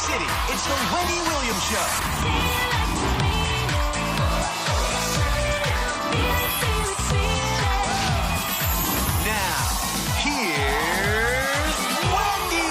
City. It's the Wendy Williams Show. Now, here's Wendy.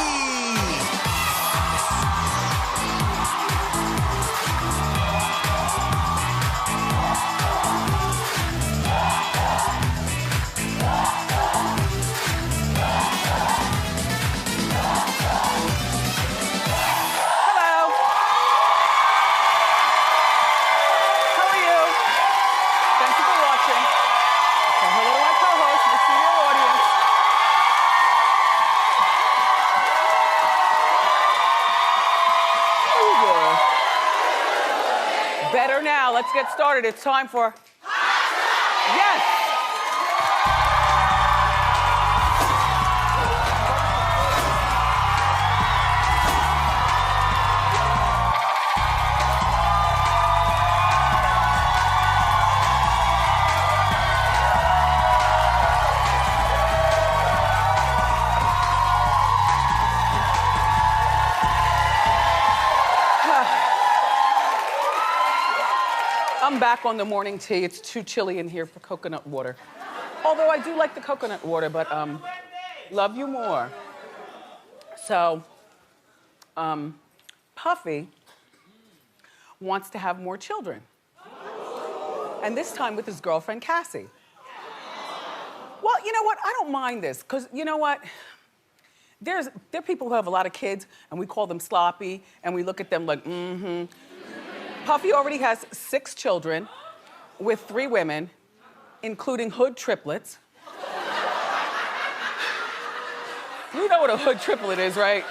Better now. Let's get started. It's time for Yes. I'm back on the morning tea. It's too chilly in here for coconut water. Although I do like the coconut water, but love you more. So, Puffy wants to have more children. And this time with his girlfriend, Cassie. Well, you know what? I don't mind this, because you know what? There are people who have a lot of kids, and we call them sloppy, and we look at them like, Puffy already has 6 children with 3 women, including hood triplets. You know what a hood triplet is, right?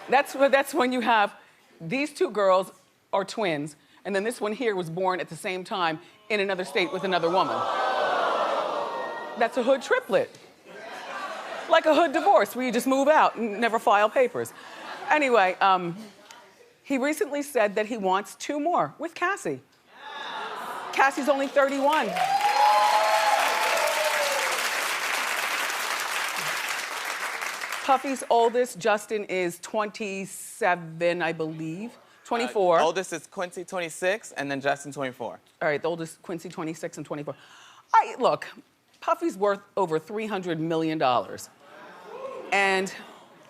That's when you have these 2 girls are twins, and then this one here was born at the same time in another state with another woman. That's a hood triplet. Like a hood divorce, where you just move out and never file papers. Anyway, he recently said that he wants 2 more with Cassie. Cassie's only 31. Puffy's oldest, Justin, is 27, I believe. 24. Oldest is Quincy, 26, and then Justin, 24. All right, the oldest, Quincy, 26 and 24. Look, Puffy's worth over $300 million. And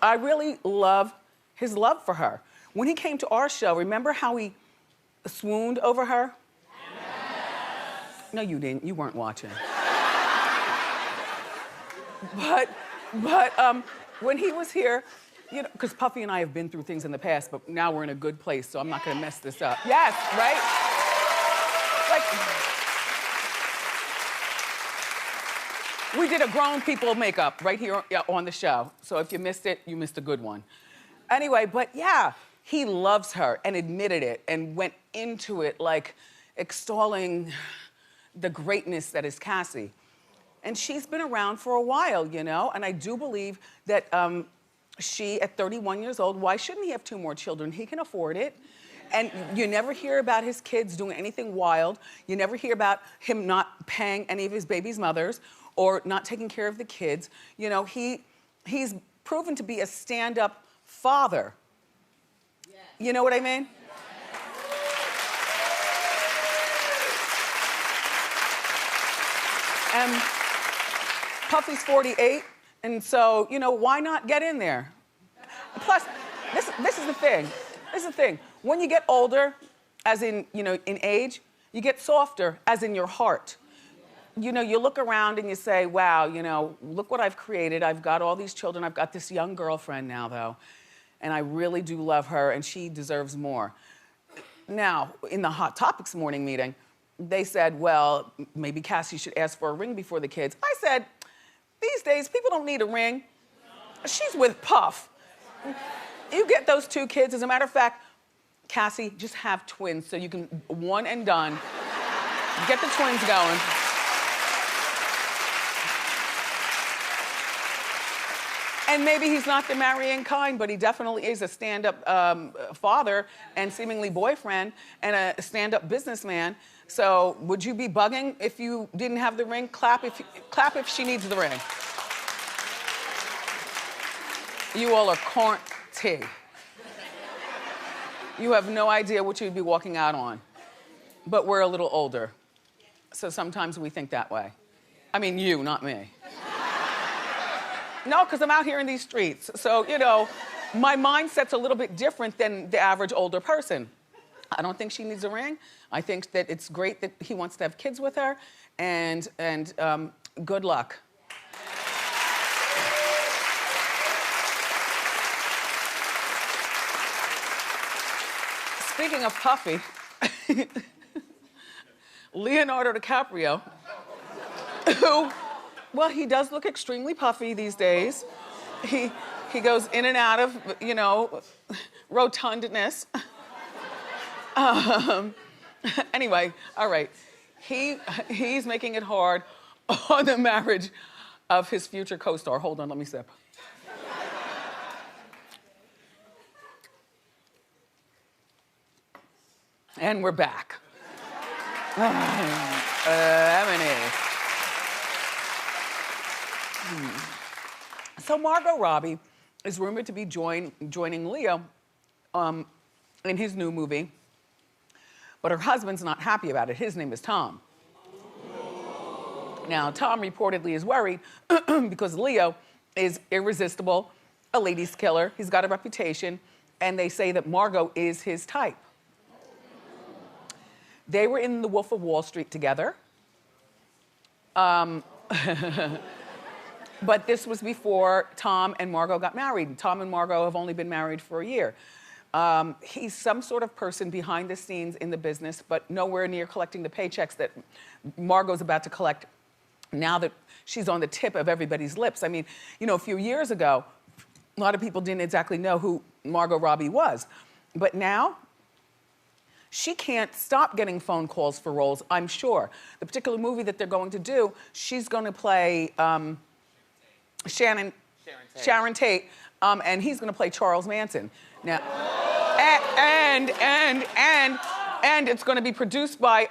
I really love his love for her. When he came to our show, remember how he swooned over her? Yes. No, you didn't. You weren't watching. But when he was here, you know, because Puffy and I have been through things in the past, but now we're in a good place, so I'm not gonna mess this up. Yes, right? Like, we did a grown people makeup right here on the show. So if you missed it, you missed a good one. Anyway, but yeah, he loves her and admitted it and went into it like extolling the greatness that is Cassie. And she's been around for a while, you know? And I do believe that she, at 31 years old, why shouldn't he have 2 more children? He can afford it. And you never hear about his kids doing anything wild. You never hear about him not paying any of his baby's mothers or not taking care of the kids. You know, he's proven to be a stand-up father. Yes. You know what I mean? And Puffy's 48, and so, you know, why not get in there? Plus, this is the thing. This is the thing. When you get older, as in, you know, in age, you get softer, as in your heart. You know, you look around and you say, wow, you know, look what I've created. I've got all these children. I've got this young girlfriend now, though, and I really do love her, and she deserves more. Now, in the Hot Topics morning meeting, they said, well, maybe Cassie should ask for a ring before the kids. I said, these days, people don't need a ring. She's with Puff. You get those 2 kids. As a matter of fact, Cassie, just have twins so you can one and done. Get the twins going. And maybe he's not the marrying kind, but he definitely is a stand-up father and seemingly boyfriend and a stand-up businessman. So would you be bugging if you didn't have the ring? Clap if she needs the ring. You all are corn tea. You have no idea what you'd be walking out on. But we're a little older. So sometimes we think that way. I mean, you, not me. No, because I'm out here in these streets. So, you know, my mindset's a little bit different than the average older person. I don't think she needs a ring. I think that it's great that he wants to have kids with her, and good luck. Speaking of puffy, Leonardo DiCaprio, who, well, he does look extremely puffy these days. He goes in and out of, you know, rotundness. Anyway, all right. He's making it hard on the marriage of his future co-star. Hold on, let me sip. And we're back. So Margot Robbie is rumored to be joining Leo in his new movie, but her husband's not happy about it. His name is Tom. Now, Tom reportedly is worried because Leo is irresistible, a ladies' killer. He's got a reputation, and they say that Margot is his type. They were in The Wolf of Wall Street together. But this was before Tom and Margot got married. Tom and Margot have only been married for a year. He's some sort of person behind the scenes in the business, but nowhere near collecting the paychecks that Margot's about to collect now that she's on the tip of everybody's lips. I mean, you know, a few years ago, a lot of people didn't exactly know who Margot Robbie was. But now, she can't stop getting phone calls for roles, I'm sure. The particular movie that they're going to do, she's going to play Sharon Tate, and he's going to play Charles Manson. Now, and it's going to be produced by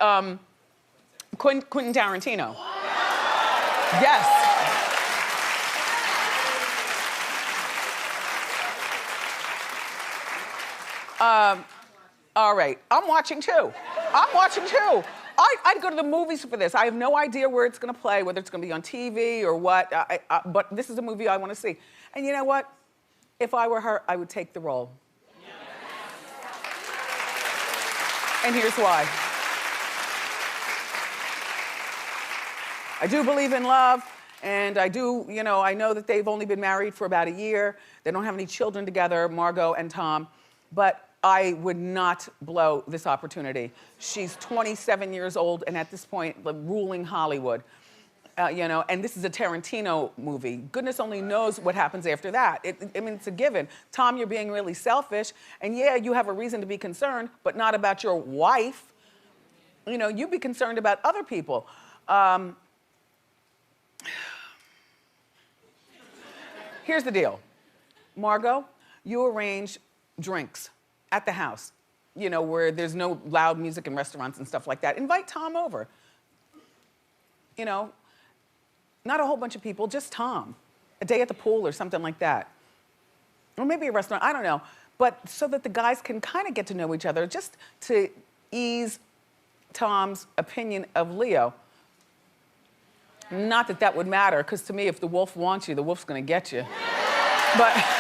Quentin Tarantino. Yes. All right, I'm watching too. I'd go to the movies for this. I have no idea where it's gonna play, whether it's gonna be on TV or what, but this is a movie I wanna see. And you know what? If I were her, I would take the role. And here's why. I do believe in love, and I do, you know, I know that they've only been married for about a year. They don't have any children together, Margot and Tom, but I would not blow this opportunity. She's 27 years old, and at this point, ruling Hollywood. You know, and this is a Tarantino movie. Goodness only knows what happens after that. I mean, it's a given. Tom, you're being really selfish, and yeah, you have a reason to be concerned, but not about your wife. You know, you be concerned about other people. Here's the deal. Margot, you arrange drinks at the house, you know, where there's no loud music in restaurants and stuff like that. Invite Tom over. You know, not a whole bunch of people, just Tom. A day at the pool or something like that. Or maybe a restaurant, I don't know. But so that the guys can kind of get to know each other, just to ease Tom's opinion of Leo. Not that that would matter, because to me, if the wolf wants you, the wolf's gonna get you. But...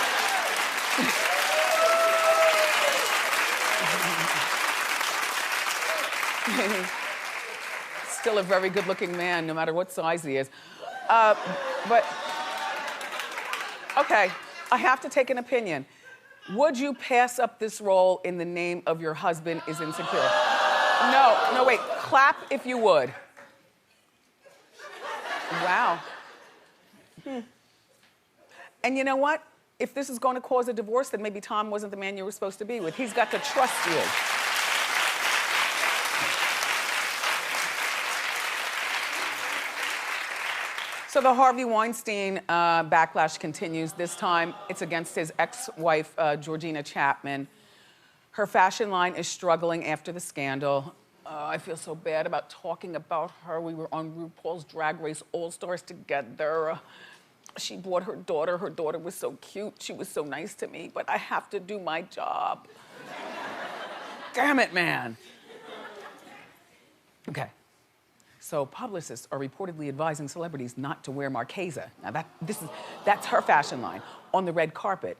Still a very good-looking man, no matter what size he is. But, okay, I have to take an opinion. Would you pass up this role in the name of your husband is insecure? No, wait, clap if you would. Wow. And you know what? If this is going to cause a divorce, then maybe Tom wasn't the man you were supposed to be with. He's got to trust you. So the Harvey Weinstein backlash continues. This time, it's against his ex-wife, Georgina Chapman. Her fashion line is struggling after the scandal. I feel so bad about talking about her. We were on RuPaul's Drag Race All-Stars together. She brought her daughter. Her daughter was so cute. She was so nice to me, but I have to do my job. Damn it, man. Okay. So publicists are reportedly advising celebrities not to wear Marchesa. Now that's her fashion line on the red carpet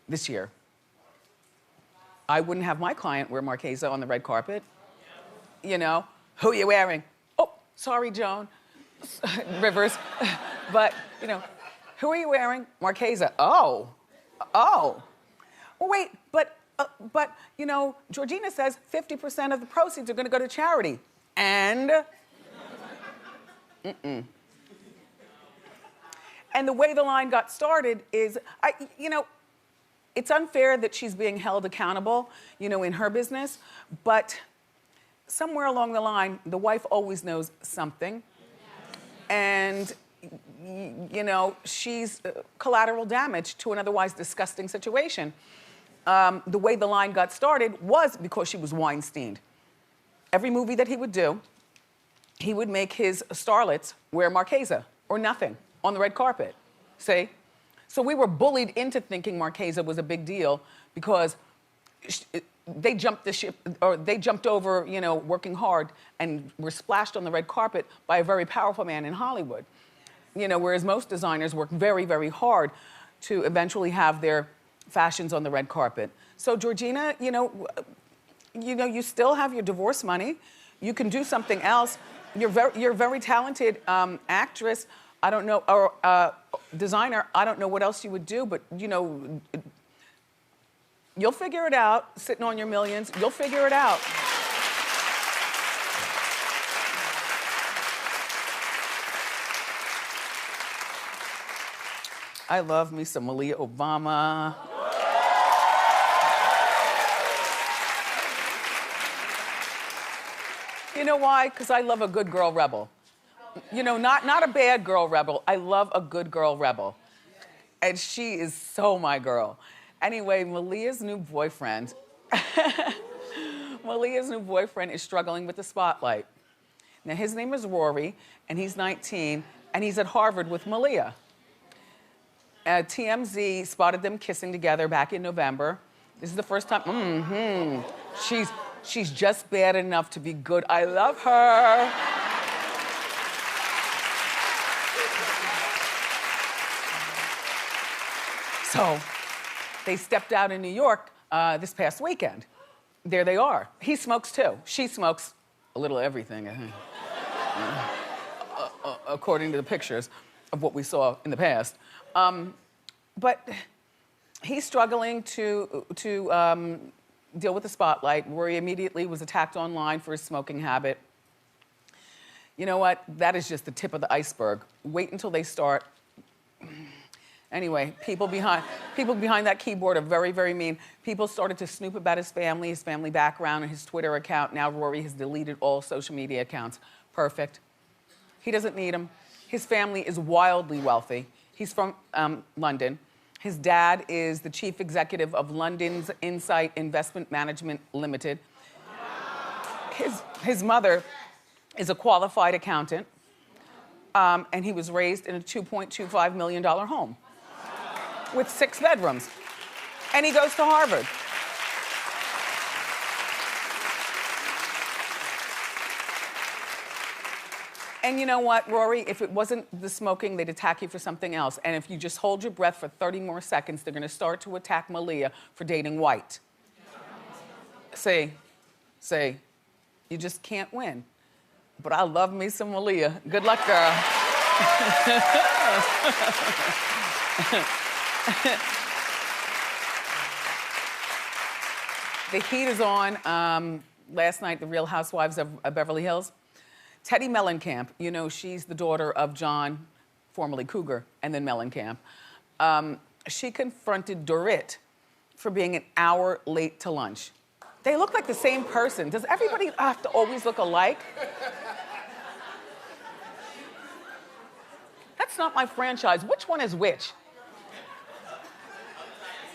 this year. I wouldn't have my client wear Marchesa on the red carpet. You know, who are you wearing? Oh, sorry, Joan Rivers. But, you know, who are you wearing? Marchesa. Oh. Well, wait, but, you know, Georgina says 50% of the proceeds are gonna go to charity. And? And the way the line got started is, you know, it's unfair that she's being held accountable, you know, in her business, but somewhere along the line, the wife always knows something. And, you know, she's collateral damage to an otherwise disgusting situation. The way the line got started was because she was Weinsteined. Every movie that he would do, he would make his starlets wear Marchesa or nothing on the red carpet. See? So we were bullied into thinking Marchesa was a big deal because they jumped the ship, or they jumped over, you know, working hard and were splashed on the red carpet by a very powerful man in Hollywood. You know, whereas most designers work very, very hard to eventually have their fashions on the red carpet. So Georgina, you know, you still have your divorce money. You can do something else. You're a very talented actress. I don't know, or designer. I don't know what else you would do, but you know, you'll figure it out. Sitting on your millions, you'll figure it out. I love me some Malia Obama. You know why? Because I love a good girl rebel. You know, not a bad girl rebel. I love a good girl rebel. And she is so my girl. Anyway, Malia's new boyfriend, is struggling with the spotlight. Now, his name is Rory, and he's 19, and he's at Harvard with Malia. TMZ spotted them kissing together back in November. This is the first time, she's just bad enough to be good. I love her. So they stepped out in New York this past weekend. There they are. He smokes too. She smokes a little everything, I think. According to the pictures of what we saw in the past. But he's struggling to deal with the spotlight. Rory immediately was attacked online for his smoking habit. You know what? That is just the tip of the iceberg. Wait until they start. Anyway, people behind that keyboard are very, very mean. People started to snoop about his family background, and his Twitter account. Now Rory has deleted all social media accounts. Perfect. He doesn't need them. His family is wildly wealthy. He's from London. His dad is the chief executive of London's Insight Investment Management Limited. His mother is a qualified accountant, and he was raised in a $2.25 million home with 6 bedrooms. And he goes to Harvard. And you know what, Rory? If it wasn't the smoking, they'd attack you for something else. And if you just hold your breath for 30 more seconds, they're gonna start to attack Malia for dating white. See, you just can't win. But I love me some Malia. Good luck, girl. The heat is on. Last night, the Real Housewives of Beverly Hills. Teddy Mellencamp, you know, she's the daughter of John, formerly Cougar, and then Mellencamp. She confronted Dorit for being an hour late to lunch. They look like the same person. Does everybody have to always look alike? That's not my franchise. Which one is which?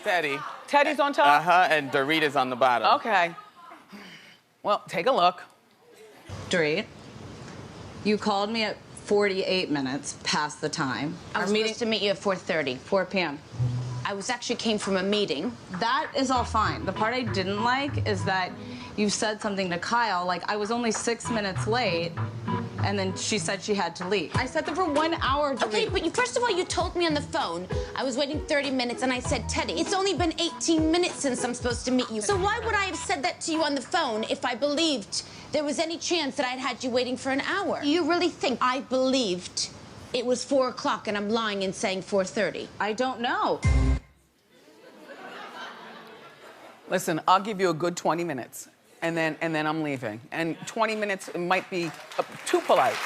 Teddy. Teddy's on top? Uh-huh, and Dorit is on the bottom. Okay. Well, take a look. Dorit, you called me at 48 minutes past the time. I was supposed to meet you at 4:30. 4 p.m. I actually came from a meeting. That is all fine. The part I didn't like is that you said something to Kyle, like I was only 6 minutes late, and then she said she had to leave. I sat there for 1 hour to Okay, read. but first of all, you told me on the phone I was waiting 30 minutes, and I said, Teddy, it's only been 18 minutes since I'm supposed to meet you. So why would I have said that to you on the phone if I believed there was any chance that I'd had you waiting for an hour? You really think I believed it was 4 o'clock and I'm lying and saying 4:30? I don't know. Listen, I'll give you a good 20 minutes, and then I'm leaving. And 20 minutes might be too polite.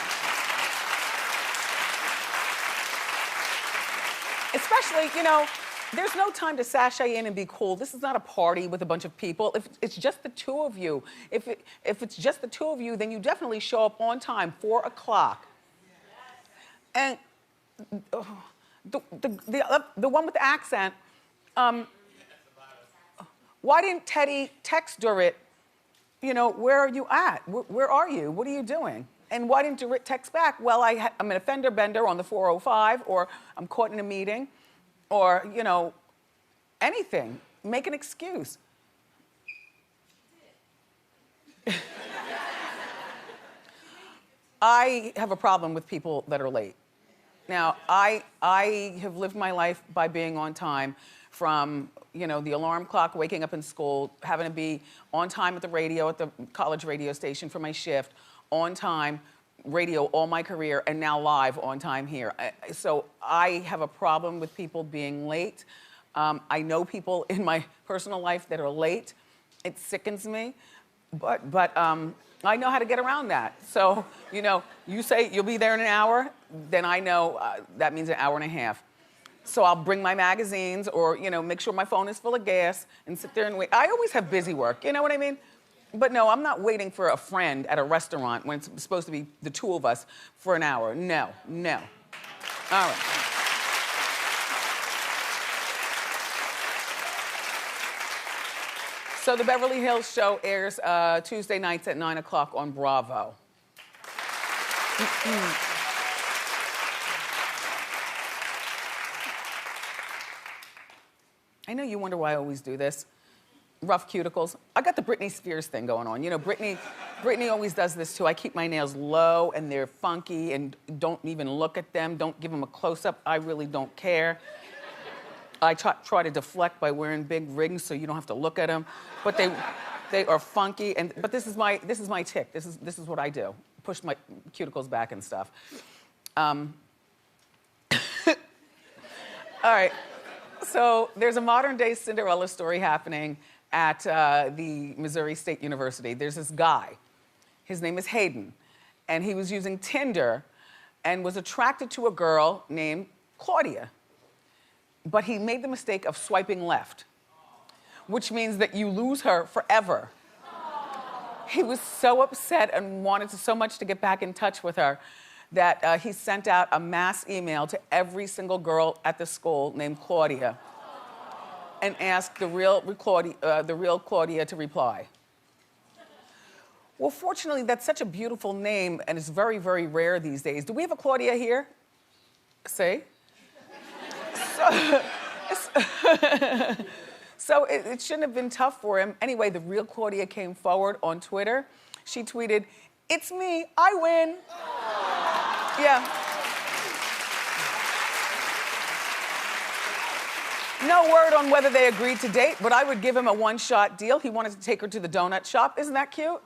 Especially, you know, there's no time to sashay in and be cool. This is not a party with a bunch of people. If it's just the two of you, if it's just the two of you, then you definitely show up on time, 4 o'clock. And the one with the accent, why didn't Teddy text Dorit, you know, where are you at? Where are you? What are you doing? And why didn't Dorit text back? Well, I'm an offender bender on the 405, or I'm caught in a meeting, or, you know, anything. Make an excuse. I have a problem with people that are late. Now, I have lived my life by being on time, from, you know, the alarm clock, waking up in school, having to be on time at the radio, at the college radio station for my shift, on time, radio all my career, and now live on time here. So I have a problem with people being late. I know people in my personal life that are late. It sickens me, but I know how to get around that. So, you know, you say you'll be there in an hour, then I know that means an hour and a half. So I'll bring my magazines, or, you know, make sure my phone is full of gas and sit there and wait. I always have busy work, you know what I mean? But no, I'm not waiting for a friend at a restaurant when it's supposed to be the two of us for an hour. No, no. All right. So the Beverly Hills show airs Tuesday nights at 9 o'clock on Bravo. I know you wonder why I always do this. Rough cuticles. I got the Britney Spears thing going on. You know, Britney always does this too. I keep my nails low and they're funky, and don't even look at them. Don't give them a close-up. I really don't care. I try to deflect by wearing big rings so you don't have to look at them. But they are funky. But this is my tick. This is what I do. Push my cuticles back and stuff. All right. So there's a modern-day Cinderella story happening at the Missouri State University. There's this guy. His name is Hayden. And he was using Tinder and was attracted to a girl named Claudia. But he made the mistake of swiping left, which means that you lose her forever. He was so upset and wanted so much to get back in touch with her that he sent out a mass email to every single girl at the school named Claudia and asked the real Claudia to reply. Well, fortunately, that's such a beautiful name, and it's very, very rare these days. Do we have a Claudia here? See? So it shouldn't have been tough for him. Anyway, the real Claudia came forward on Twitter. She tweeted, "It's me, I win." Yeah. No word on whether they agreed to date, but I would give him a one-shot deal. He wanted to take her to the donut shop. Isn't that cute?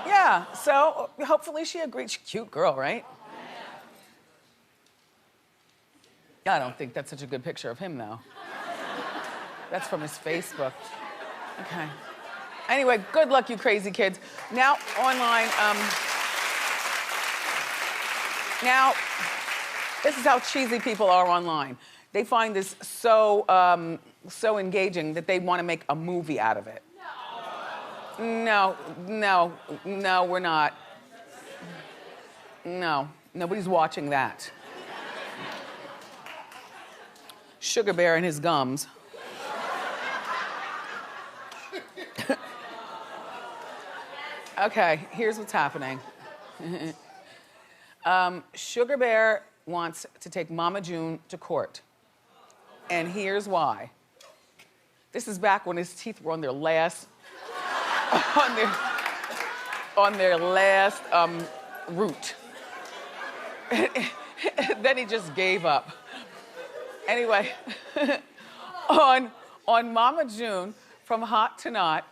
Yeah, so hopefully she agreed. She's a cute girl, right? I don't think that's such a good picture of him, though. That's from his Facebook. Okay. Anyway, good luck, you crazy kids. Now, online, now, this is how cheesy people are online. They find this so engaging that they want to make a movie out of it. No, we're not. No, nobody's watching that. Sugar Bear and his gums. Okay, here's what's happening. Sugar Bear wants to take Mama June to court. And here's why. This is back when his teeth were on their last, on their last root. Then he just gave up. Anyway, on Mama June from Hot to Not,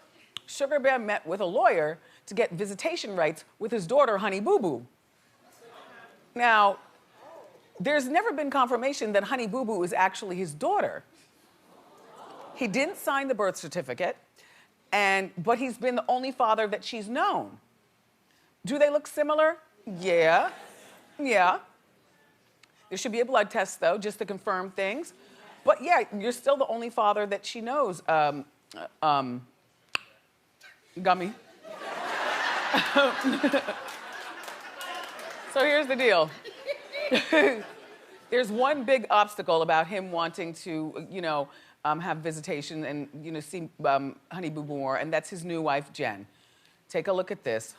Sugar Bear met with a lawyer to get visitation rights with his daughter, Honey Boo Boo. Now, there's never been confirmation that Honey Boo Boo is actually his daughter. He didn't sign the birth certificate, but he's been the only father that she's known. Do they look similar? Yeah. There should be a blood test, though, just to confirm things. But yeah, you're still the only father that she knows, Gummy. So here's the deal. There's one big obstacle about him wanting to, have visitation and, see Honey Boo Boo more, and that's his new wife, Jen. Take a look at this.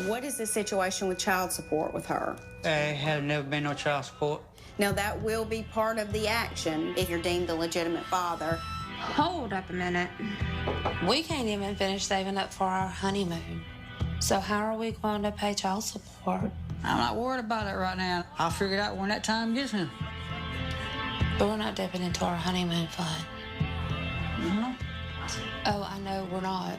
What is the situation with child support with her? There have never been no child support. Now, that will be part of the action if you're deemed the legitimate father. Hold up a minute. We can't even finish saving up for our honeymoon. So how are we going to pay child support? I'm not worried about it right now. I'll figure it out when that time gets here. But we're not dipping into our honeymoon fund. Mm-hmm. Oh, I know we're not.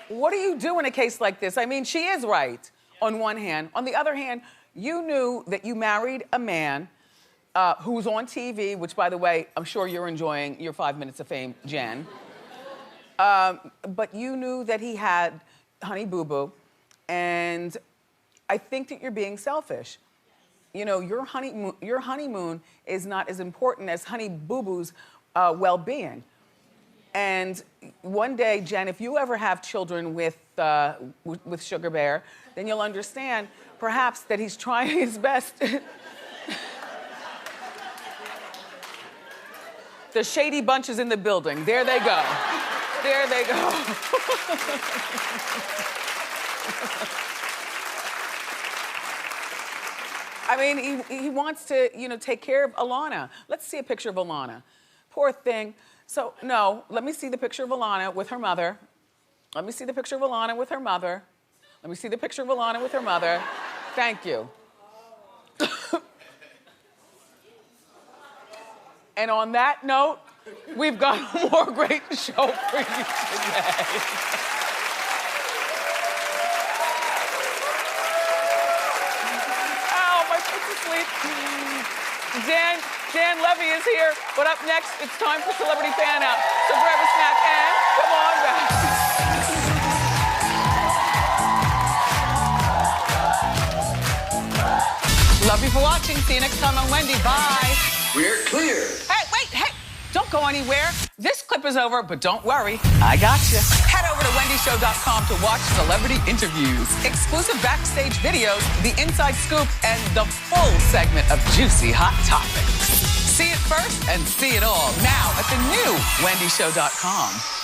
What do you do in a case like this? I mean, she is right on one hand. On the other hand, you knew that you married a man who's on TV, which, by the way, I'm sure you're enjoying your 5 minutes of fame, Jen. But you knew that he had Honey Boo Boo, and I think that you're being selfish. Your honeymoon is not as important as Honey Boo Boo's well-being. And one day, Jen, if you ever have children with Sugar Bear, then you'll understand, perhaps, that he's trying his best. The Shady Bunch is in the building. There they go. There they go. I mean, he wants to, take care of Alana. Let's see a picture of Alana. Poor thing. So, no, let me see the picture of Alana with her mother. Let me see the picture of Alana with her mother. Let me see the picture of Alana with her mother. Thank you. And on that note, we've got a more great show for you today. Oh, my foot's asleep. Dan Levy is here, but up next, it's time for Celebrity Fan Out. So grab a snack and come on back. Love you for watching. See you next time on Wendy. Bye. We're clear. Hey, don't go anywhere. This clip is over, but don't worry, I got you. Head over to wendyshow.com to watch celebrity interviews, exclusive backstage videos, the inside scoop, and the full segment of juicy hot topics. See it first and see it all now at the new wendyshow.com.